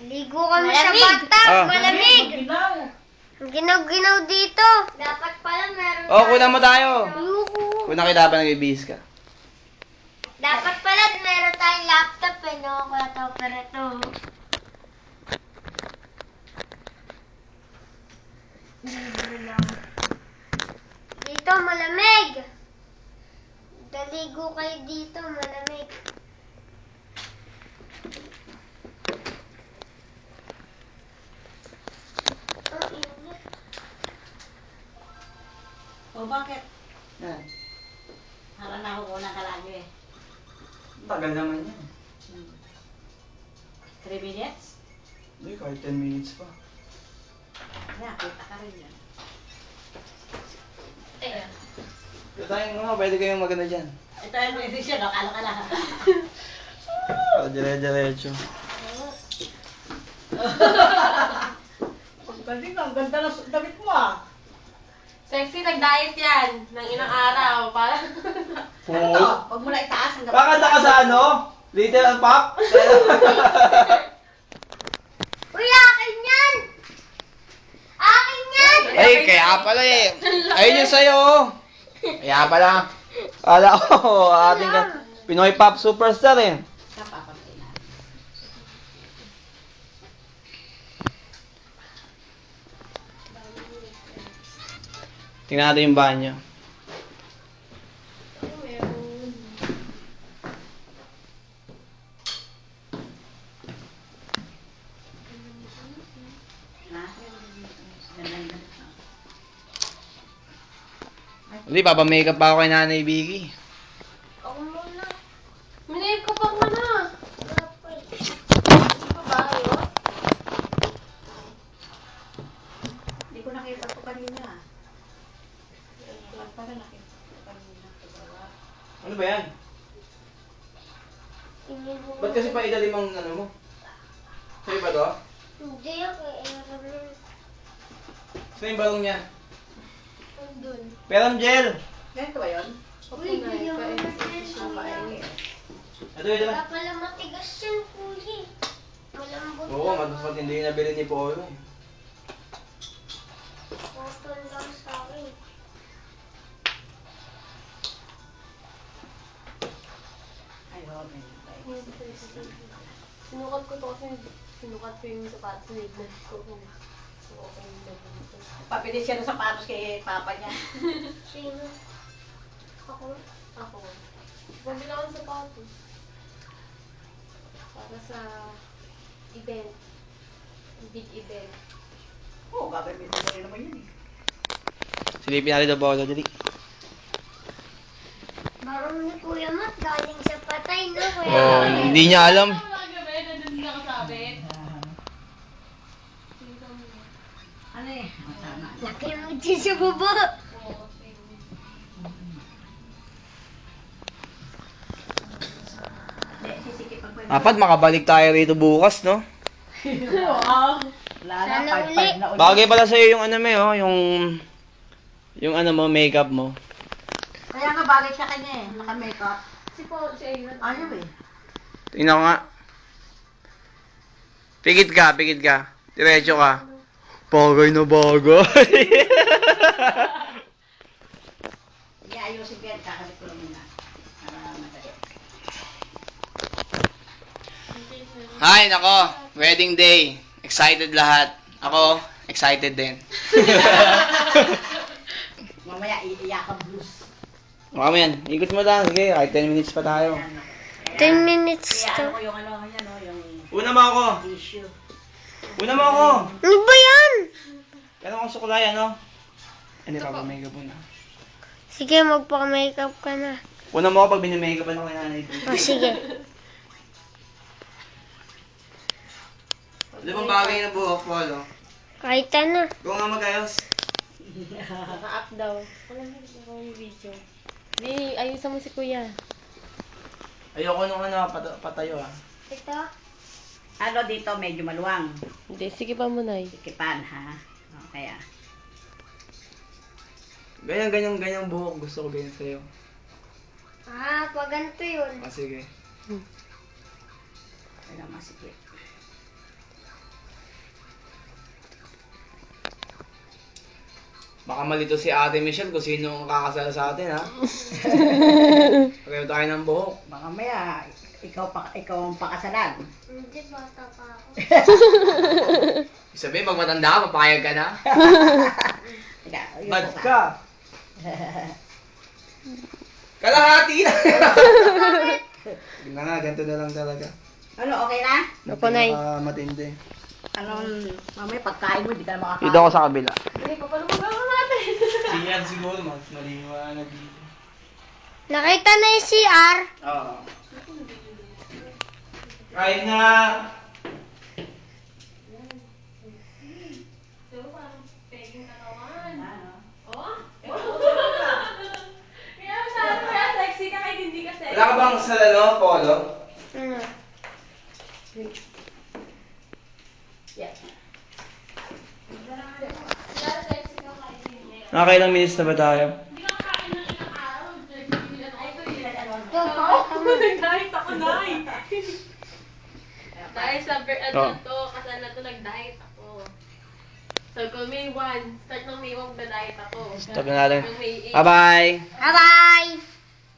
Ligo kami sa bathtub. Malamig. Ginaw-ginaw dito. Dapat pala meron Kunan mo tayo. Kunan kita pa nagbibihis ka. Dapat pala meron tayong laptop no? Kuya Topper ito. Dito malamig. Daligo kayo dito malamig. Bakit? Yan. Harang na ako na kalagi eh. Tagal naman yan. 3 minutes? Hindi, kahit 10 minutes pa. Kita ka rin yan. Ayan. Tayo pwede kayong maganda dyan. Ito yung edisyon, akala ka lang. Dire-diretso. Ang ganda na damit mo ah. Sexy, nag-diet yan. Nang ilang araw. Para... Ano to? Huwag mo na itaas ang Kakanta ka sa ano? Little and Pop? Uy, akin yan! Akin yan! Ay, kaya pala eh. Ayun yung sa'yo. Kaya pala. Kala ko, ating Pinoy Pop Superstar eh. Tingnan natin yung banyo. Hindi, papamakeup pa ako kay Nanay Vicky. Ako muna. Minave ko pa muna. Hindi ko nakita ko kanina. Para nakita ko kanina. Ano ba yan? Ba't kasi pa idalimang ano mo? Sa'yo ba to? Hindi ako Aaron. Saan yung balong niya? Andun. Peram gel! Ganito ba yun? Uy, bigyan mo na Papain. Ito, ito Wala lang. pala matigas yan, kuya. Malambot Oo, matindi yung nabili ni Polo. Cotton lang sa akin. Ay, okay. Sinukat ko to kasi sinukat ko yung sapatos na ignat ko. So, okay yung dito. Papilis siya ng sapatos kay papa niya. Sino? Ako? Ako. Pabila ko ng sapatos. Para sa event. Big event. Oo, gagamitin mo rin naman yun eh. Silipin natin ito, Polo. Dali. Barong ni Kuya Mat, galing sa patay, no? Kuya Oh, Mat? hindi niya alam. Gabi, nandun nakasabit. Ano eh? Tama. Laki mo dyan sa baba. Hindi, sisikipag pa yun. Dapat makabalik tayo rito bukas, no? Wala na, Sana 5-5 uli. na ulit. Bagay pala sa'yo yung ano mo, yung ano mo, makeup mo. Kaya nga bagay sa kanya eh, naka-makeup. Si Paul, si Aaron. Ayaw eh. Tingnan ko nga. Pikit ka. Diretso ka. Bagay na bagay. Hindi, ayusin ko yan, kakabit ko lang muna. Para madali. Hay, nako. Wedding day. Excited lahat. Ako, excited din. Mamaya, iiyak ang blues. Mukha mo yan. Ikot mo lang. Sige, kahit 10 minutes pa tayo. 10 minutes Kaya to. ano ko yung ano, yan o, yung Una mo ako. tissue. Una mo ako. Ano ba yan? Kaya akong sukulay, ano? Hindi pa, makeup mo na. Sige, magpa-makeup ka na. Una mo ako pag binimakeup ano kay nanay. O, sige. Di ba bagay na buhok, Polo? Kahit ano. Kung nga magayos. Naka-up daw. Wala na ako yung video. Di, ayusan mo si Kuya. Ayoko nung ano, patayo ah. Ito? Ano dito, medyo maluwang. Hindi, sige pa muna eh. Sikipan, ha? O, kaya. Ganyan buhok. Gusto ko ganyan sa'yo. Ah, pag ganito yun. Ah, sige. Kaya masikip. Baka malito si Ate Michelle kung sino ang kakasal sa atin, ha? Pareho tayo ng buhok. Baka maya, ikaw ang pakasalan. Hindi, bata pa ako. Sabihin, pag matanda ka, papayag ka na. Bad Yuko ka. Kalahati na. Tingnan nga, ganito na lang talaga. Ano, okay na? Ako, Nay. Matindi. Mamaya pagkain mo, hindi ka na makakain. Dito ako sa kabila. Hindi pa pala magagawa natin. Siyan siguro, mas maliwanag dito. Nakita na yung CR. Oo. Kain na. Pero parang peging katawan. Ano? Oh? Kaya masabi mo yan, sexy ka kahit hindi ka sexy. Wala ka bang sa polo? Ano? Yeah. Nakakailang minutes na ba tayo? Hindi ka kakain ng ilang araw. Ito, Nag-diet ako, Nay. Dahil sa Oh. to, kasal na to, nag-diet ako. So, kung May 1, start ng May 1, nag-diet ako. Stop na natin. Hanggang May 8. Bye-bye! Bye-bye!